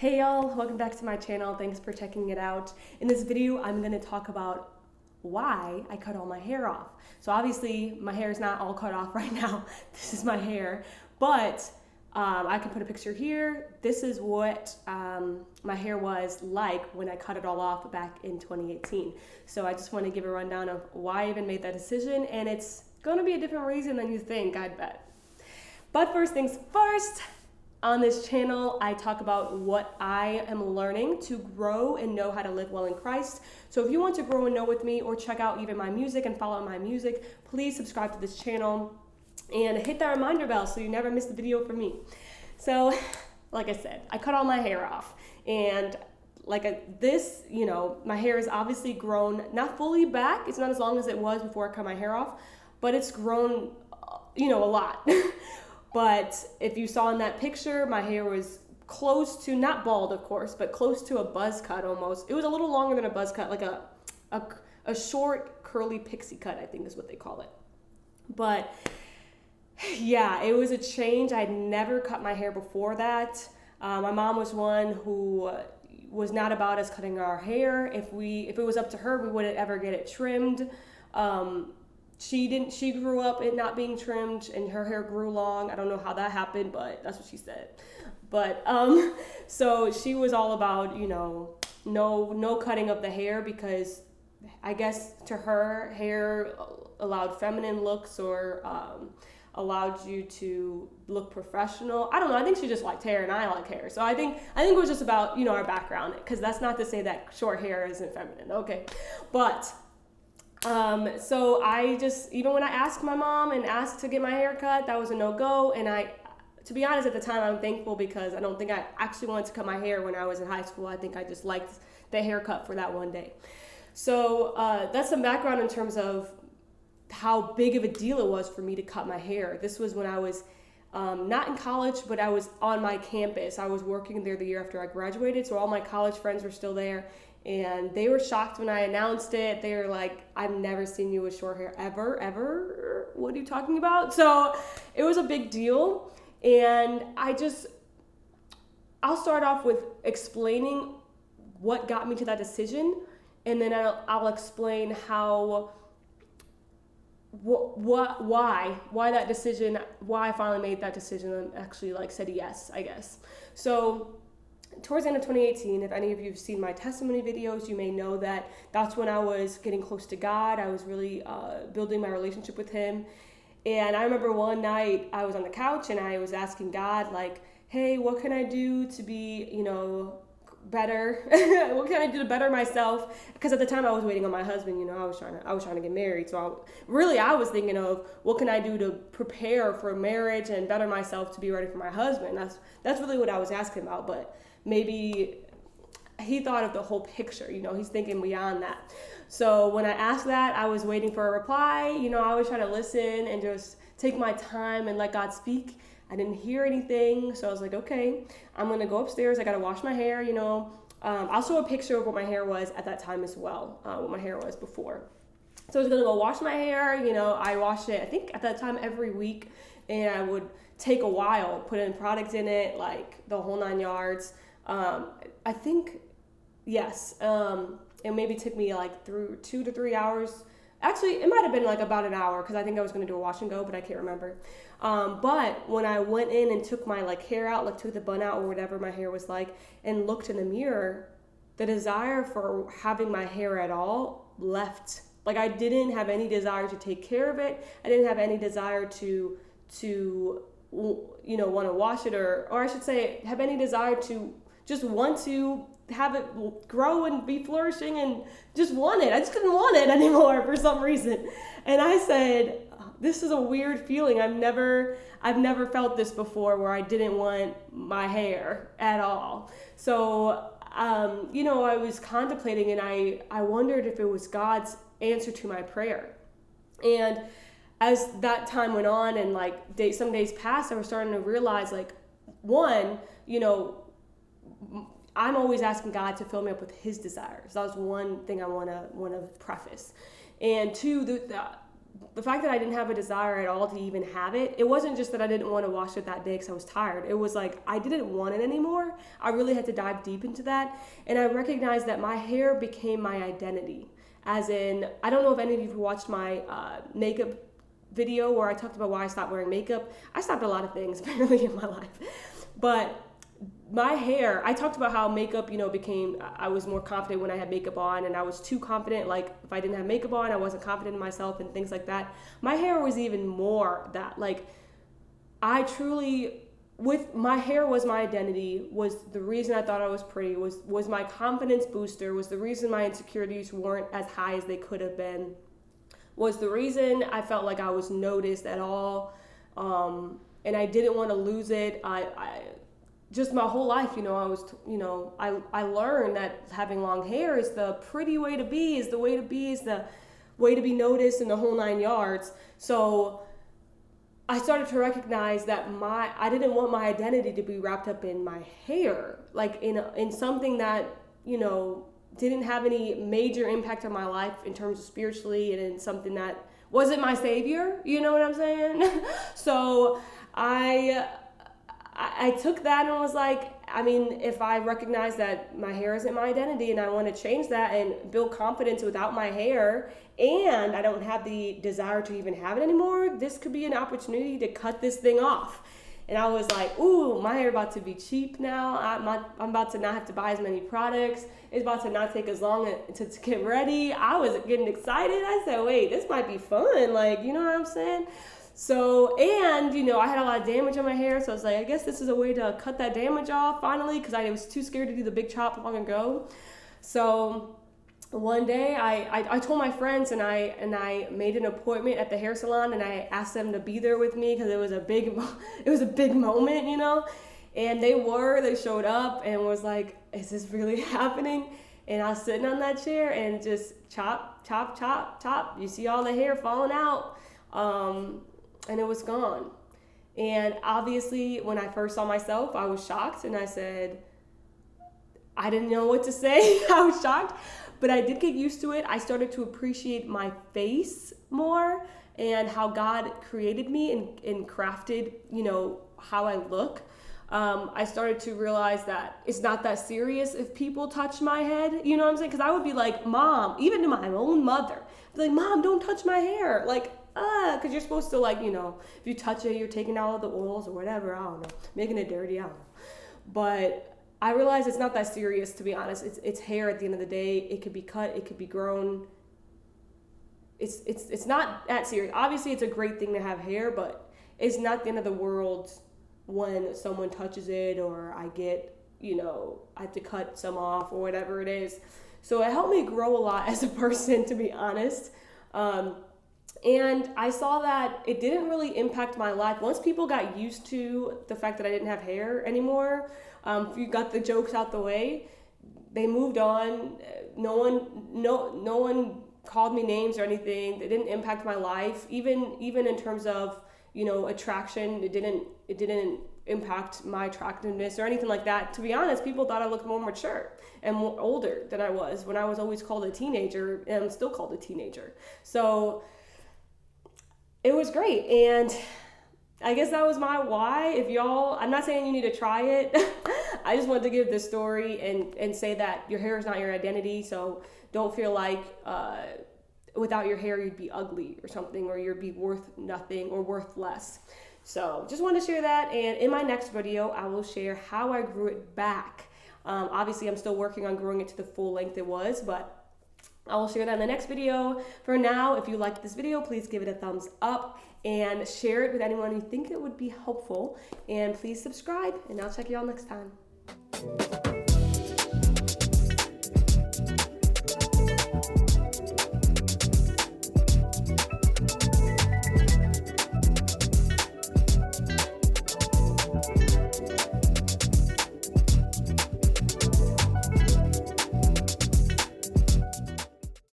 Hey y'all, welcome back to my channel. Thanks for checking it out. In this video, I'm gonna talk about why I cut all my hair off. So obviously my hair is not all cut off right now. This is my hair, but I can put a picture here. This is what my hair was like when I cut it all off back in 2018. So I just want to give a rundown of why I even made that decision, and it's gonna be a different reason than you think, I'd bet. But first things first, on this channel, I talk about what I am learning to grow and know how to live well in Christ. So if you want to grow and know with me, or check out even my music and follow my music, please subscribe to this channel and hit that reminder bell so you never miss the video from me. So, like I said, I cut all my hair off, and my hair is obviously grown, not fully back. It's not as long as it was before I cut my hair off, but it's grown, a lot. But if you saw in that picture, my hair was close to, not bald of course, but close to a buzz cut almost. It was a little longer than a buzz cut, like a short curly pixie cut, I think is what they call it. But yeah, it was a change. I'd never cut my hair before that. My mom was one who was not about us cutting our hair. If it was up to her, we wouldn't ever get it trimmed. She grew up it not being trimmed, and her hair grew long. I don't know how that happened, but that's what she said. But so she was all about, no cutting of the hair, because I guess to her, hair allowed feminine looks, or allowed you to look professional. I don't know. I think she just liked hair, and I like hair. So I think it was just about, our background, because that's not to say that short hair isn't feminine. Okay. But so I just, even when I asked my mom and asked to get my hair cut, that was a no-go. And to be honest, at the time, I'm thankful, because I don't think I actually wanted to cut my hair when I was in high school. I think I just liked the haircut for that one day. So that's some background in terms of how big of a deal it was for me to cut my hair. This was when I was not in college, but I was on my campus. I was working there the year after I graduated, so all my college friends were still there. And they were shocked when I announced it. They were like, I've never seen you with short hair ever. What are you talking about? So it was a big deal. And I'll start off with explaining what got me to that decision. And then I'll explain why that decision, why I finally made that decision and actually said yes, I guess. So towards the end of 2018, if any of you have seen my testimony videos, you may know that that's when I was getting close to God. I was really building my relationship with Him. And I remember one night I was on the couch and I was asking God, hey, what can I do to be, better? What can I do to better myself? Because at the time I was waiting on my husband. I was trying to get married. So I was thinking of what can I do to prepare for marriage and better myself to be ready for my husband. That's really what I was asking about. But maybe he thought of the whole picture, he's thinking beyond that. So when I asked that, I was waiting for a reply. I was trying to listen and just take my time and let God speak. I didn't hear anything. So I was like, okay, I'm going to go upstairs. I got to wash my hair, I'll show a picture of what my hair was at that time as well, what my hair was before. So I was going to go wash my hair. I washed it, I think at that time, every week. And I would take a while, put in products in it, the whole 9 yards. I think, yes, it maybe took me through 2 to 3 hours. Actually, it might have been about an hour, because I think I was going to do a wash and go, but I can't remember. But when I went in and took my hair out, took the bun out or whatever my hair was and looked in the mirror, the desire for having my hair at all left. I didn't have any desire to take care of it. I didn't have any desire to want to wash it, or I should say have any desire to just want to have it grow and be flourishing, and just want it. I just couldn't want it anymore for some reason. And I said, this is a weird feeling. I've never felt this before, where I didn't want my hair at all. So, I was contemplating, and I wondered if it was God's answer to my prayer. And as that time went on and some days passed, I was starting to realize one, I'm always asking God to fill me up with His desires. That was one thing I want to preface. And two, the fact that I didn't have a desire at all to even have it, it wasn't just that I didn't want to wash it that day because I was tired. It was like I didn't want it anymore. I really had to dive deep into that. And I recognized that my hair became my identity. As in, I don't know if any of you have watched my makeup video where I talked about why I stopped wearing makeup. I stopped a lot of things apparently in my life. But my hair, I talked about how makeup, I was more confident when I had makeup on, and I was too confident. Like if I didn't have makeup on, I wasn't confident in myself and things like that. My hair was even more that. Like my hair was my identity, was the reason I thought I was pretty, was my confidence booster, was the reason my insecurities weren't as high as they could have been, was the reason I felt like I was noticed at all, and I didn't want to lose it. I just my whole life, I learned that having long hair is the pretty way to be, is the way to be noticed in the whole 9 yards. So I started to recognize that I didn't want my identity to be wrapped up in my hair, like in something that, didn't have any major impact on my life in terms of spiritually, and in something that wasn't my savior, you know what I'm saying? So I took that and was like, if I recognize that my hair isn't my identity and I want to change that and build confidence without my hair, and I don't have the desire to even have it anymore, this could be an opportunity to cut this thing off. And I was like, ooh, my hair about to be cheap now. I'm about to not have to buy as many products. It's about to not take as long to get ready. I was getting excited. I said, wait, this might be fun. Like, you know what I'm saying? So, and, I had a lot of damage on my hair. So I was like, I guess this is a way to cut that damage off finally, because I was too scared to do the big chop long ago. So one day I told my friends, and I made an appointment at the hair salon, and I asked them to be there with me because it was a big moment, and they showed up and was like, is this really happening? And I was sitting on that chair and just chop, chop, chop, chop. You see all the hair falling out, and it was gone. And obviously when I first saw myself, I was shocked, and I said, I didn't know what to say. I was shocked. But I did get used to it. I started to appreciate my face more and how God created me and crafted, how I look. I started to realize that it's not that serious if people touch my head, you know what I'm saying? Because I would be like, Mom, even to my own mother, I'd be like, Mom, don't touch my hair. Like, because you're supposed to, like, if you touch it, you're taking out all the oils or whatever. I don't know, making it dirty. I don't know. But I realize it's not that serious, to be honest. It's hair at the end of the day. It could be cut, it could be grown. It's not that serious. Obviously, it's a great thing to have hair, but it's not the end of the world when someone touches it, or I get, I have to cut some off or whatever it is. So it helped me grow a lot as a person, to be honest. And I saw that it didn't really impact my life. Once people got used to the fact that I didn't have hair anymore, if you got the jokes out the way, they moved on. No one called me names or anything. It didn't impact my life. Even in terms of, attraction, it didn't impact my attractiveness or anything like that. To be honest, people thought I looked more mature and more older than I was when I was always called a teenager, and I'm still called a teenager. So it was great. And I guess that was my why. I'm not saying you need to try it. I just wanted to give this story and say that your hair is not your identity. So don't feel like without your hair you'd be ugly or something, or you'd be worth nothing or worth less. So just wanted to share that. And in my next video, I will share how I grew it back. Obviously, I'm still working on growing it to the full length it was, but I will share that in the next video. For now, if you liked this video, please give it a thumbs up and share it with anyone you think it would be helpful. And please subscribe, and I'll check you all next time.